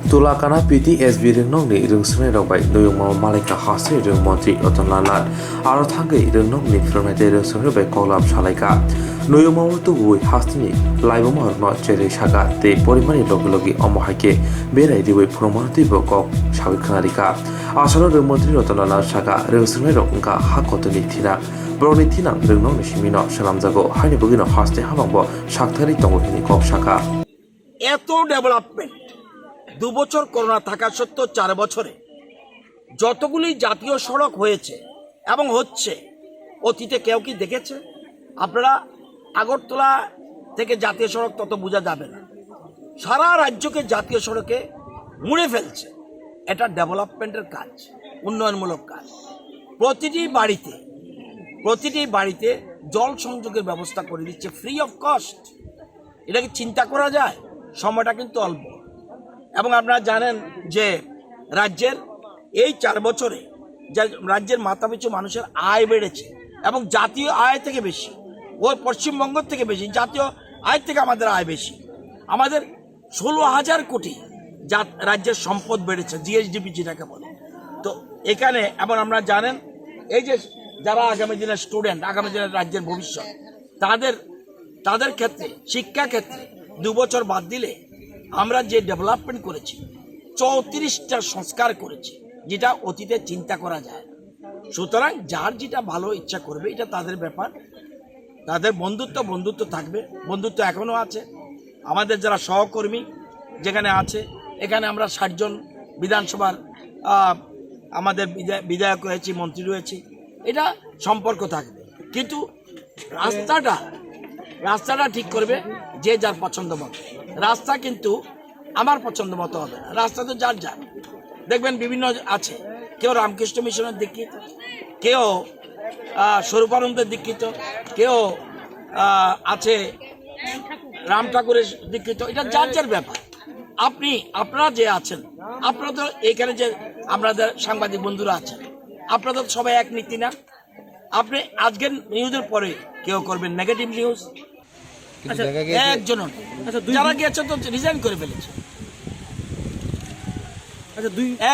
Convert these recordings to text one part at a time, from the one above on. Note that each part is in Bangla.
Tulakana PTSB ringnong ni rungsne robai noyong malika hase ring mantri Ratan Lalat aro thangai ringnong ni firmate rungsne robai kolab shalaika noyong mamutu bui hastini laibo marno chere shaga te porimani logi omohaike berai dibai promanati bokok shawikhanarika asalo ring mantri Ratan Lalat shaga rungsne rongka hakotoni thina broni thina ringnong ni simino salamjago haini bugino haste habangbo shakthari tongohini kok shaka এত ডেভেলপমেন্ট 2 বছর করোনা থাকা সত্ত্বেও 4 বছরে যতগুলি জাতীয় সড়ক হয়েছে এবং হচ্ছে অতীতে কেউ কি দেখেছে আপনারা আগরতলা থেকে জাতীয় সড়ক তত বোঝা যাবে না সারা রাজ্যকে জাতীয় সড়কে মুড়ে ফেলছে এটা ডেভেলপমেন্টের কাজ উন্নয়নমূলক কাজ প্রতিটি বাড়িতে জল সংযোগের ব্যবস্থা করে দিচ্ছে ফ্রি অফ কস্ট এটা কি চিন্তা করা যায় সময়টা কিন্তু অল্প এবং আপনারা জানেন যে রাজ্যের এই 4 বছরে রাজ্যের মাথাপিছু মানুষের আয় বেড়েছে এবং জাতীয় আয় থেকে বেশি ওই পশ্চিমবঙ্গ থেকে বেশি জাতীয় আয় থেকে আমাদের আয় বেশি আমাদের 16,000 কোটি রাজ্যের সম্পদ বেড়েছে জিএসডিপি যেটাকে বলে তো এখানে এবং আপনারা জানেন এই যে যারা আগামী দিনের স্টুডেন্ট আগামী দিনের রাজ্যের ভবিষ্যৎ তাদের ক্ষেত্রে শিক্ষা ক্ষেত্রে 2 বছর বাদ দিলে আমরা যে ডেভেলপমেন্ট করেছি 34টা সংস্কার করেছি যেটা অতীতে চিন্তা করা যায় না সুতরাং যার যেটা ভালো ইচ্ছা করবে এটা তাদের ব্যাপার তাদের বন্ধুত্ব থাকবে বন্ধুত্ব এখনো আছে আমাদের যারা সহকর্মী যেখানে আছে এখানে আমরা 60 জন বিধানসভার আমাদের বিধায়ক রয়েছে মন্ত্রী রয়েছে এটা সম্পর্ক থাকবে কিন্তু রাস্তাটা ঠিক করবে যে যার পছন্দ মতো রাস্তা কিন্তু আমার পছন্দ মতো হবে না রাস্তা তো যার দেখবেন বিভিন্ন আছে কেউ রামকৃষ্ণ মিশনের দীক্ষিত কেউ স্বরূপানন্দের দীক্ষিত কেউ আছে রাম ঠাকুরের দীক্ষিত এটা যার ব্যাপার আপনারা যে আছেন আপনারা তো এখানে যে আপনাদের সাংবাদিক বন্ধুরা আছেন আপনারা তো সবাই এক নীতি না আপনি আজকের নিউজের পরে কেউ করবেন নেগেটিভ নিউজ একজন যারা গিয়েছে তো রিজাইন করে ফেলেছে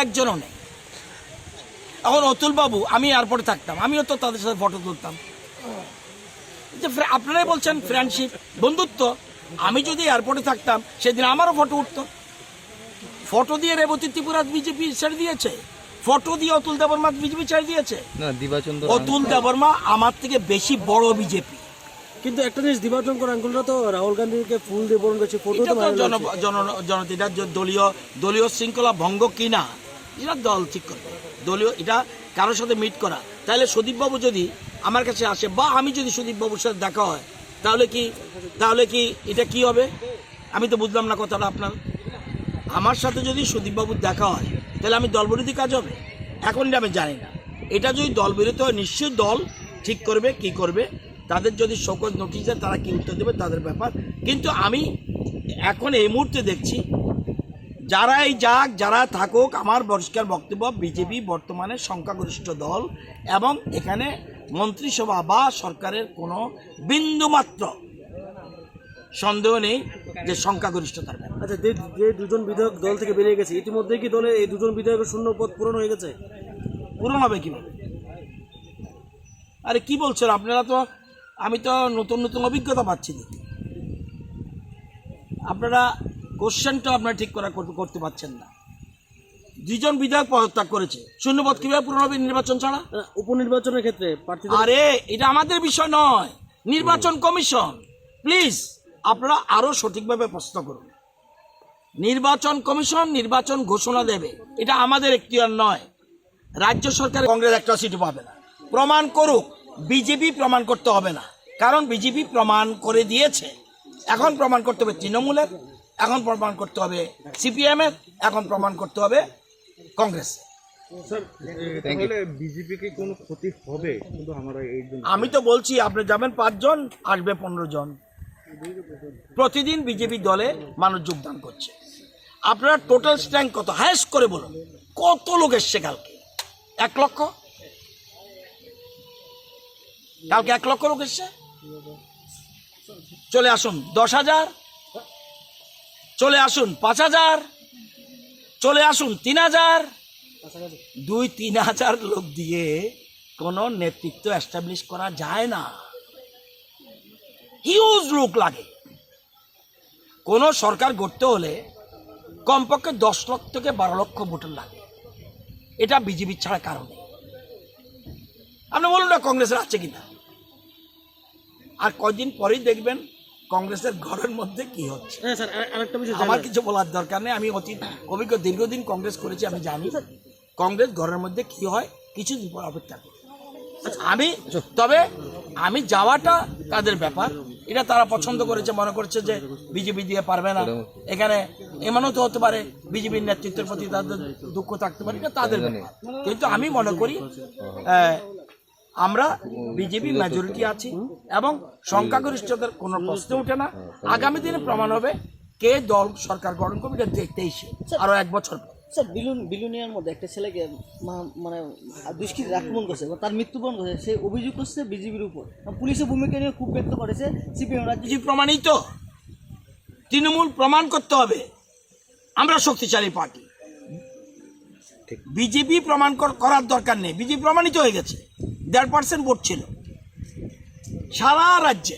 একজনও নেই এখন অতুল বাবু আমি এয়ারপোর্টে থাকতাম আমিও তো তাদের সাথে ফটো তুলতাম যে আপনারাই বলছেন ফ্রেন্ডশিপ বন্ধুত্ব আমি যদি এয়ারপোর্টে থাকতাম সেদিন আমারও ফটো উঠতো ফটো দিয়ে রেবতী ত্রিপুরা বিজেপি ছেড়ে দিয়েছে ফটো দিয়ে অতুল দেববর্মা বিজেপি ছেড়ে দিয়েছে অতুল দেববর্মা আমার থেকে বেশি বড় বিজেপি কিন্তু একটা জিনিস দিবাচঙ্কর আঙ্গুলরা তো রাহুল গান্ধীকে ফুল দিয়ে বরণ করছে ফটো তো জনতা দলীয় শৃঙ্খলা ভঙ্গ কিনা এটা দল ঠিক করবে দলীয় এটা কারোর সাথে মিট করা তাহলে সুদীপবাবু যদি আমার কাছে আসে বা আমি যদি সুদীপবাবুর সাথে দেখা হয় তাহলে কি এটা কি হবে আমি তো বুঝলাম না কথাটা আপনার আমার সাথে যদি সুদীপবাবুর দেখা হয় তাহলে আমি দলবিরোধী কাজ হবে এখন আমি জানি না এটা যদি দলবিরোধী হয় নিশ্চয়ই দল ঠিক করবে কি করবে তাদের যদি শোকজ নোটিশ দেয় তারা কি উত্তর দেবে তাদের ব্যাপার কিন্তু আমি এখন এই মুহূর্তে দেখছি যারাই যাক যারা থাকুক আমার পরিষ্কার বক্তব্য বিজেপি বর্তমানে সংখ্যাগরিষ্ঠ দল এবং এখানে মন্ত্রিসভা বা সরকারের কোনো বিন্দুমাত্র সন্দেহ নেই যে সংখ্যাগরিষ্ঠতার ব্যাপার আচ্ছা যে দুজন বিধায়ক দল থেকে বেরিয়ে গেছে ইতিমধ্যে কি দলে এই দুজন বিধায়কের শূন্য পদ পূরণ হয়ে গেছে পূরণ হবে কিভাবে আরে কি বলছেন আপনারা তো আমি তো নতুন অভিজ্ঞতা পাচ্ছি দেখি আপনারা কোশ্চেনটা আপনারা ঠিক করতে পারছেন না 2 জন বিধায়ক পদত্যাগ করেছে শূন্যপদ কিভাবে পূরণ হবে নির্বাচন ছাড়া উপনির্বাচনের ক্ষেত্রে আরে এটা আমাদের বিষয় নয় নির্বাচন কমিশন প্লিজ আপনারা আরো সঠিকভাবে প্রশ্ন করুন নির্বাচন কমিশন নির্বাচন ঘোষণা দেবে এটা আমাদের এখতিয়ার নয় রাজ্য সরকার কংগ্রেস একটা সিটও পাবে না প্রমাণ করুক বিজেপি প্রমাণ করতে হবে না কারণ বিজেপি প্রমাণ করে দিয়েছে এখন প্রমাণ করতে হবে তৃণমূলের এখন প্রমাণ করতে হবে সিপিএম এর এখন প্রমাণ করতে হবে কংগ্রেস বিজেপিকে কোনো ক্ষতি হবে আমি তো বলছি আপনি যাবেন 5 জন আসবে 15 জন প্রতিদিন বিজেপি দলে মানুষ যোগদান করছে আপনারা টোটাল স্ট্রেংথ কত হাইস্ট করে বলুন কত লোক এসছে কালকে 1 লক্ষ কালকে 1 লক্ষ লোক এসছে চলে আসুন 10,000 চলে আসুন 5,000 চলে আসুন 3000 2-3 হাজার লোক দিয়ে কোনো নেতৃত্ব এস্টাবলিশ করা যায় না, হিউজ লোক লাগে। কোনো সরকার গড়তে হলে কমপক্ষে 10 লক্ষ থেকে 12 লক্ষ ভোটার লাগে, এটা বিজেপি ছাড়া কারণে। আপনি বলুন না কংগ্রেসের আছে কিনা, আর কয়দিন পরেই দেখবেন কংগ্রেসের ঘরের মধ্যে কি হচ্ছে। হ্যাঁ স্যার, আরেকটা বিষয় আমার কিছু বলার দরকার নেই, আমি অতীত অভিজ্ঞ, দীর্ঘদিন কংগ্রেস করেছি, আমি জানি কংগ্রেস ঘরের মধ্যে কি হয়, কিছুদিন পর অপেক্ষা করি। তবে আমি যাওয়াটা তাদের ব্যাপার, এটা তারা পছন্দ করেছে, মনে করছে যে বিজেপি দিয়ে পারবে না। এখানে এমনও তো হতে পারে বিজেপির নেতৃত্বের প্রতি তাদের দুঃখ থাকতে পারে, এটা তাদের ব্যাপার। কিন্তু আমি মনে করি আমরা বিজেপি মেজরিটি আছি এবং সংখ্যাগরিষ্ঠতার কোনো প্রশ্ন ওঠে না। আগামী দিনে প্রমাণ হবে কে দল সরকার গঠন করবে, এটা দেখতেই আরো 1 বছর পর। স্যার বিলুনিয়ার মধ্যে একটা ছেলেকে মানে দুষ্কৃতী আক্রমণ করছে, তার মৃত্যুবরণ করেছে, সে অভিযোগ করছে বিজেপির উপর। পুলিশের ভূমিকা নিয়ে খুব ব্যক্ত করেছে সিপিএম। বিজেপি প্রমাণিত, তৃণমূল প্রমাণ করতে হবে আমরা শক্তিশালী পার্টি। বিজেপি প্রমাণ করার দরকার নেই, বিজেপি প্রমাণিত হয়ে গেছে। 1.5% ভোট ছিল সারা রাজ্যে,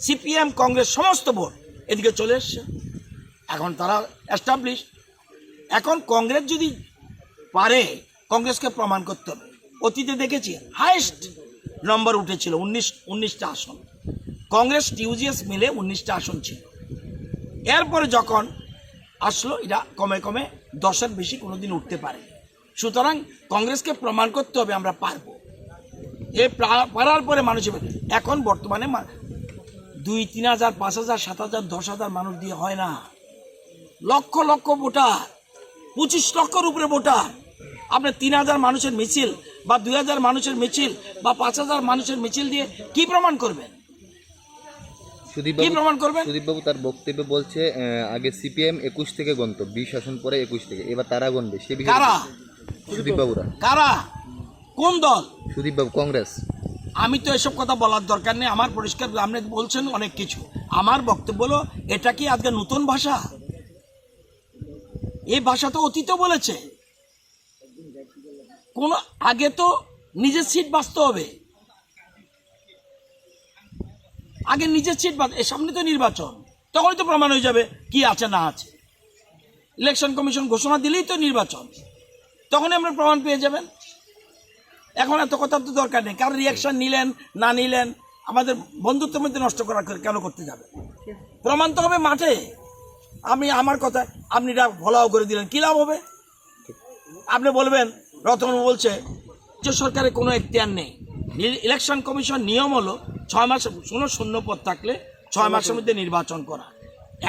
সিপিএম কংগ্রেস সমস্ত ভোট এদিকে চলে এসছে, এখন তারা এস্টাবলিশ। এখন কংগ্রেস যদি পারে, কংগ্রেসকে প্রমাণ করতে হবে। অতীতে দেখেছি হাইয়েস্ট নম্বর উঠেছিল 19টা আসন, কংগ্রেস টিউজিএস মিলে 19টা আসন ছিল। এরপরে যখন আসলো এটা কমে কমে 10-এর বেশি কোনোদিন উঠতে পারে। সুতরাং কংগ্রেসকে প্রমাণ করতে হবে আমরা পারবো। এই পারার পরে মানুষের এখন বর্তমানে 2-3 হাজার 5 হাজার 7 হাজার 10 হাজার মানুষ দিয়ে হয় না, লক্ষ লক্ষ ভোটার, 25 লক্ষের উপরে ভোটার। আপনি 3,000 মানুষের মিছিল বা 2,000 মানুষের মিছিল বা 5,000 মানুষের মিছিল দিয়ে কি প্রমাণ করবেন? কি প্রমাণ করবেন? সুদীপবাবু তার বক্তব্যে বলছে আগে সিপিএম 21 থেকে গণত, 20 আসন পরে 21 থেকে, এবার তারা গণবে। সে বিষয়ে কারা? সুদীপবাবুরা। কারা? কোন দল? সুদীপবাবু কংগ্রেস। আমি তো এসব কথা বলার দরকার নেই, আমার পরিষ্কার। আপনি বলছেন অনেক কিছু, আমার বক্তব্য হলো এটা কি আজকে নতুন ভাষা? এই ভাষা তো অতীতে বলেছে। কোন আগে তো নিজের সিট বাঁচতে হবে, আগে নিজের সিট এর সামনে তো নির্বাচন, তখনই তো প্রমাণ হয়ে যাবে কি আছে না আছে। ইলেকশন কমিশন ঘোষণা দিলেই তো নির্বাচন, তখনই আমরা প্রমাণ পেয়ে যাবেন। এখন এত কথার তো দরকার নেই, কারণ রিয়াকশন নিলেন না নিলেন আমাদের বন্ধুত্বের মধ্যে নষ্ট করা কেন করতে যাবে? প্রমাণ তো হবে মাঠে। আমি আমার কথা আপনি এটা ফলাও করে দিলেন, কী লাভ হবে? আপনি বলবেন রতন বলছে যে সরকারের কোনো এখতিয়ার নেই। ইলেকশন কমিশন নিয়ম হলো 6 মাস কোনো শূন্য পদ থাকলে 6 মাসের মধ্যে নির্বাচন করা।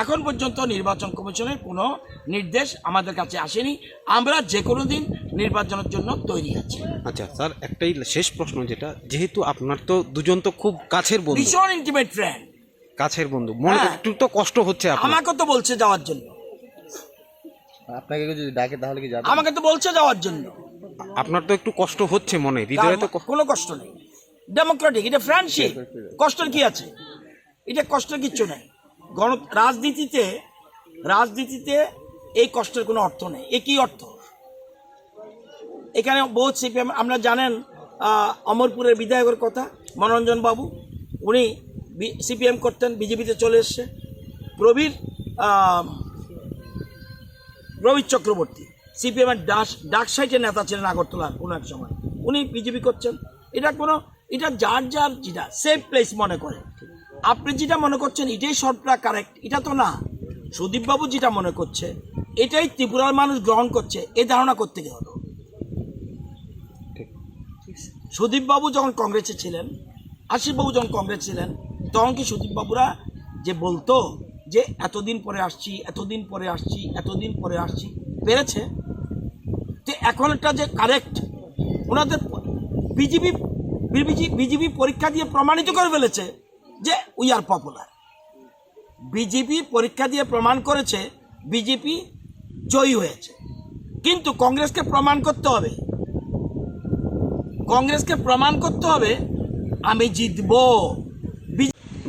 এখন পর্যন্ত নির্বাচন কমিশনের কোনো নির্দেশ আমাদের কাছে আসেনি, আমরা যে কোনো দিন নির্বাচনের জন্য তৈরি আছি। আচ্ছা স্যার, একটাই শেষ প্রশ্ন, যেটা যেহেতু আপনার তো দুজন তো খুব কাছের বন্ধু, ভীষণ ইন্টিমেট ফ্রেন্ড, কাছের বন্ধু, মনে একটু তো কষ্ট হচ্ছে আপনার? আমাকে তো বলছে যাওয়ার জন্য। আপনাকে যদি ডাকে তাহলে কি যাবেন? আমাকে তো বলছে যাওয়ার জন্য। আপনার তো একটু কষ্ট হচ্ছে মনে, হৃদয়ে তো কোনো কষ্ট নেই, ডেমোক্রেটিক, এটা ফ্রেন্ডশিপ, কষ্টের কি আছে? এটা কষ্টের কিচ্ছু নেই। রাজনীতিতে এই কষ্টের কোনো অর্থ নেই। এ কি অর্থ? এখানে বহুত সিপিএম, আমরা জানেন অমরপুরের বিধায়কের কথা, মনোরঞ্জন বাবু, উনি সিপিএম করতেন, বিজেপিতে চলে এসছে। প্রবীর চক্রবর্তী সিপিএমের ডাক সাইটের নেতা ছিলেন আগরতলার কোনো এক সময়, উনি বিজেপি করছেন। এটা যার যেটা সেফ প্লেস মনে করে। আপনি যেটা মনে করছেন এটাই সবটা কারেক্ট, এটা তো না। সুদীপবাবু যেটা মনে করছে এটাই ত্রিপুরার মানুষ গ্রহণ করছে, এই ধারণা করতে গিয়ে হলো। সুদীপবাবু যখন কংগ্রেসে ছিলেন, আশিসবাবু যখন কংগ্রেস ছিলেন, তখন কি সুদীপবাবুরা যে বলতো যে এতদিন পরে আসছি, এতদিন পরে আসছি, এতদিন পরে আসছি, পেরেছে? তো এখন একটা যে কারেক্ট, ওনাদের বিজেপি পরীক্ষা দিয়ে প্রমাণিত করে ফেলেছে যে উই আর পপুলার। বিজেপি পরীক্ষা দিয়ে প্রমাণ করেছে বিজেপি জয়ী হয়েছে, কিন্তু কংগ্রেসকে প্রমাণ করতে হবে আমি জিতবো।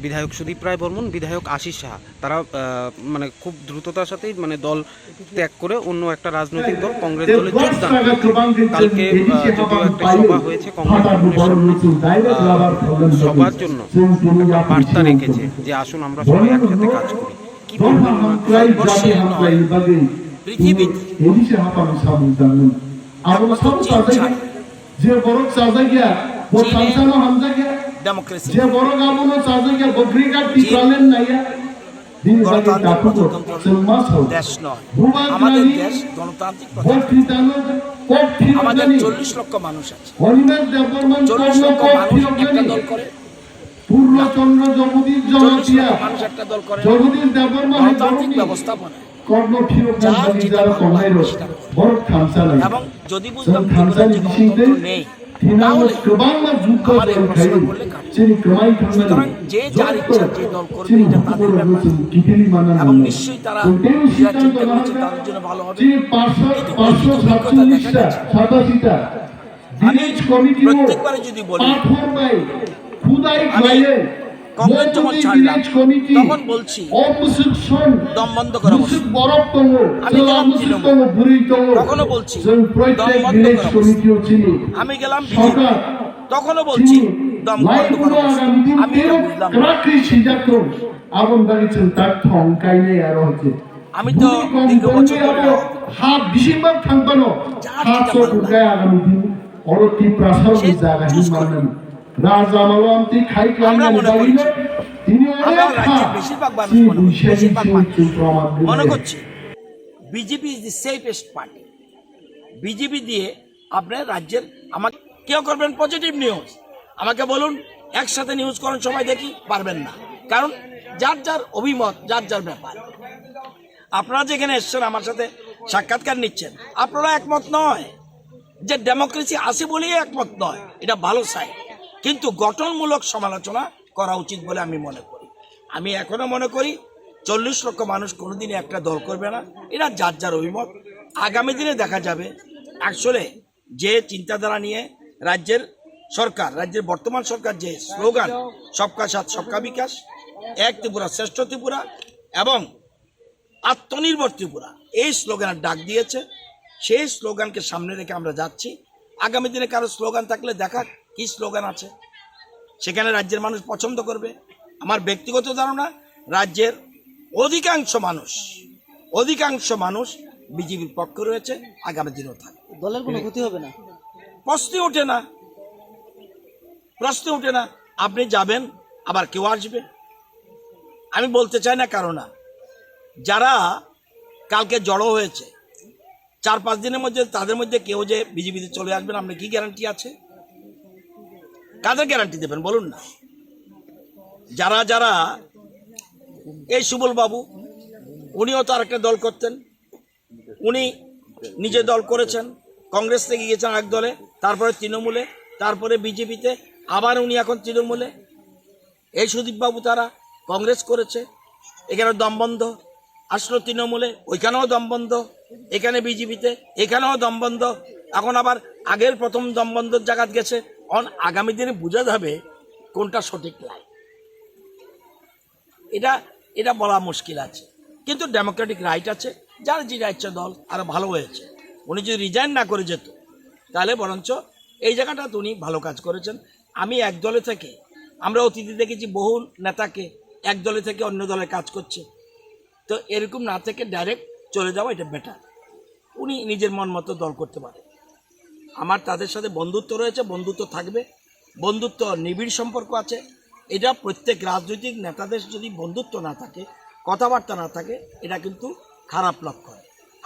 বিধায়ক সুদীপ রায় বর্মন, বিধায়ক আশিস সাহা, তারা মানে খুব দ্রুততার সাথেই মানে দল ত্যাগ করে অন্য একটা রাজনৈতিক দল কংগ্রেস দলে যোগদান করে। কালকে যদিও একটা সভা হয়েছে কংগ্রেস ভবনের সামনে, সবার জন্য একটা বার্তা রেখেছে যে আসুন আমরা সবাই একসাথে কাজ করি। কি বলবেন ভারতবর্ষে নয়, পৃথিবীতে একমাত্র চীন ছাড়া যে বড় চাঁদা গিয়া ও সাংসানো হামজা গিয়া ডেমোক্রেসি, যে বড় গামনো চাঁদা গিয়া বকরি কাটি প্রাণেন নাইয়া দিন বাকি টাকু সেলমাস হল দেশ নয়, আমাদের দেশ গণতান্ত্রিক প্রজাতন্ত্র। আমাদের 40 লক্ষ মানুষ আছে, হরিমের দেববর্মন 40 লক্ষ মানুষ একটা দল করে, পূর্ণচন্দ্র জগদীশ 40 জগতিয়া লক্ষ মানুষ একটা দল করে। জগদীশ দেববর্মন গণতান্ত্রিক ব্যবস্থাপনা কর্ণ ফিরো কান্তি যারা কমাইল বড় খামসা নাই এবং যদি বুঝতাম ত্রিপুরার যে গণতন্ত্র নেই, তাহলে কেবাংলা যুদ্ধ আমার এই প্রশ্ন করলে কাটে। সুতরাং যে যার ইচ্ছা যে দল করবে এটা তাদের ব্যাপার, এবং নিশ্চয়ই তারা যারা চিন্তা করছে তাদের জন্য ভালো হবে। কিন্তু অভিজ্ঞতা দেখা গেছে, আমি প্রত্যেকবারে যদি বলি আমি কংগ্রেস যখন ছাড়লাম তখন বলছি দম বন্ধ করা বসে, আমি গেলাম তৃণমূল, তখনও বলছি দম বন্ধ করা বসে, আমি গেলাম বিজেপি, তখনও বলছি দম বন্ধ করা বসে। আমি এটা বুঝলাম না। আমি তো দীর্ঘ বছর ধরে আমরা মনে করি, আমরা রাজ্যের বেশিরভাগ মানুষ মনে করছি BJP is the safest party. BJP দিয়ে আপনার রাজ্যের, আমাকে কেউ করবেন পজিটিভ নিউজ, আমাকে বলুন একসাথে নিউজ করেন সবাই দেখি, পারবেন না, কারণ যার যার অভিমত, যার যার ব্যাপার। আপনারা যেখানে এসছেন আমার সাথে সাক্ষাৎকার নিচ্ছেন, আপনারা একমত নয়, যে ডেমোক্রেসি আছে বলেই একমত নয়, এটা ভালো সাইড, কিন্তু গঠনমূলক সমালোচনা করা উচিত বলে আমি মনে করি। আমি এখনো মনে করি 40 লক্ষ মানুষ কোনোদিনই একটা দল করবে না, এরা যার যার অভিমত। আগামী দিনে দেখা যাবে আসলে যে চিন্তাধারা নিয়ে রাজ্যের সরকার, রাজ্যের বর্তমান সরকার যে স্লোগান সবকা সাথ সবকা বিকাশ, এক ত্রিপুরা শ্রেষ্ঠ ত্রিপুরা এবং আত্মনির্ভর ত্রিপুরা, এই স্লোগানের ডাক দিয়েছে। সেই স্লোগানকে সামনে রেখে আমরা যাচ্ছি। আগামী দিনে কারো স্লোগান থাকলে দেখা কি স্লোগান আছে, সেখানে রাজ্যের মানুষ পছন্দ করবে। আমার ব্যক্তিগত ধারণা, রাজ্যের অধিকাংশ মানুষ বিজেপির পক্ষে রয়েছে, আগামী দিনেও থাকবে। দলের কোনো ক্ষতি হবে না, প্রশ্নই ওঠে না। আপনি যাবেন, আবার কেউ আসবে। আমি বলতে চাই না কারো না, যারা কালকে জড়ো হয়েছে 4-5 দিনের মধ্যে, তাদের মধ্যে কেউ যে বিজেপিতে চলে আসবেন, আপনার কি গ্যারান্টি আছে? কাদের গ্যারান্টি দেবেন বলুন না? যারা এই সুবল বাবু, উনিও তো আরেকটা দল করতেন, উনি নিজে দল করেছেন, কংগ্রেস থেকে গিয়েছেন এক দলে, তারপরে তৃণমূলে, তারপরে বিজেপিতে, আবার উনি এখন তৃণমূলে। এই সুদীপ বাবু তারা কংগ্রেস করেছে, এখানে দমবন্ধ, আসলো তৃণমূলে, ওইখানেও দমবন্ধ, এখানে বিজেপিতে, এখানেও দমবন্ধ, এখন আবার আগের প্রথম দমবন্ধর জায়গায় গেছে। আগামী দিনে বোঝা যাবে কোনটা সঠিক লাইন, এটা বলা মুশকিল আছে। কিন্তু ডেমোক্রেটিক রাইট আছে, যার যে ইচ্ছা দল, আরো ভালো হয়েছে। উনি যদি রিজাইন না করে যেত, তাহলে বরঞ্চ এই জায়গাটা উনি ভালো কাজ করেছেন। আমি এক দলে থেকে, আমরা অতীতে দেখেছি বহু নেতাকে এক দলে থেকে অন্য দলে কাজ করছে, তো এরকম না থেকে ডাইরেক্ট চলে যাওয়া এটা বেটার। উনি নিজের মন মতো দল করতে পারে। আমার তাদের সাথে বন্ধুত্ব রয়েছে, বন্ধুত্ব থাকবে, বন্ধুত্ব নিবিড় সম্পর্ক আছে। এটা প্রত্যেক রাজনৈতিক নেতাদের যদি বন্ধুত্ব না থাকে, কথাবার্তা না থাকে, এটা কিন্তু খারাপ লক্ষণ।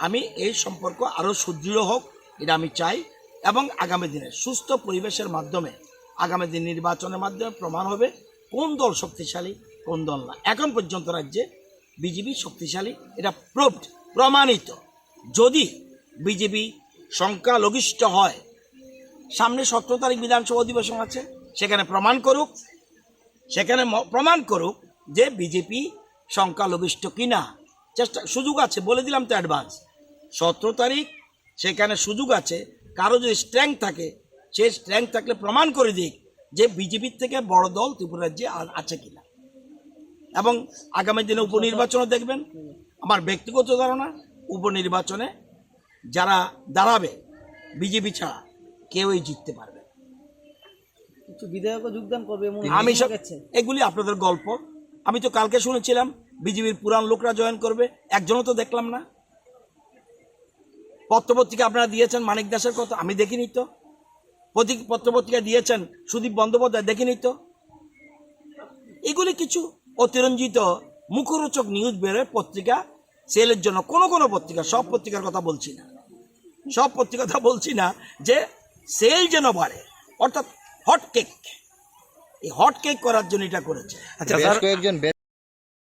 আমি এই সম্পর্ক আরও সুদৃঢ় হোক, এটা আমি চাই। এবং আগামী দিনে সুস্থ পরিবেশের মাধ্যমে, আগামী দিন নির্বাচনের মাধ্যমে প্রমাণ হবে কোন দল শক্তিশালী, কোন দল না। এখন পর্যন্ত রাজ্যে বিজেপি শক্তিশালী, এটা প্রমাণিত। যদি বিজেপি সংখ্যালঘিষ্ঠ হয়, সামনে 17 তারিখ বিধানসভা অধিবেশন আছে, সেখানে প্রমাণ করুক যে বিজেপি সংখ্যালঘিষ্ঠ কিনা। সুযোগ আছে, বলে দিলাম তো অ্যাডভান্স। 17 তারিখ সেখানে সুযোগ আছে। কারো যদি স্ট্রেংথ থাকে, সেই স্ট্রেংথ থাকলে প্রমাণ করে দিক যে বিজেপির থেকে বড় দল ত্রিপুরা রাজ্যে আছে কিনা। এবং আগামী দিনে উপনির্বাচনও দেখবেন। আমার ব্যক্তিগত ধারণা, উপনির্বাচনে যারা দাঁড়াবে বিজেপি ছাড়া কেউই জিততে পারবে না। কিছু বিধায়কও যোগদান করবে এমন আমি সব গেছে। এগুলি আপনাদের গল্প। আমি তো কালকে শুনেছিলাম বিজেপির পুরান লোকরা জয়েন করবে, একজনও তো দেখলাম না। পত্রপত্রিকা আপনারা দিয়েছেন মানিক দাসের কথা, আমি দেখিনি তো। পত্রপত্রিকা দিয়েছেন সুদীপ বন্দ্যোপাধ্যায়, দেখিনি তো। এগুলি কিছু অতিরঞ্জিত মুখরোচক নিউজ বেরোয় পত্রিকা সেলের জন্য। কোনো পত্রিকা, সব পত্রিকার কথা বলছি না, সব পত্রিকার কথা বলছি না, যে সেল যেন বাড়ে, অর্থাৎ হট কেক, এই হট কেক করার জন্য এটা করেছে। আচ্ছা বেশ স্যার, কয়েকজন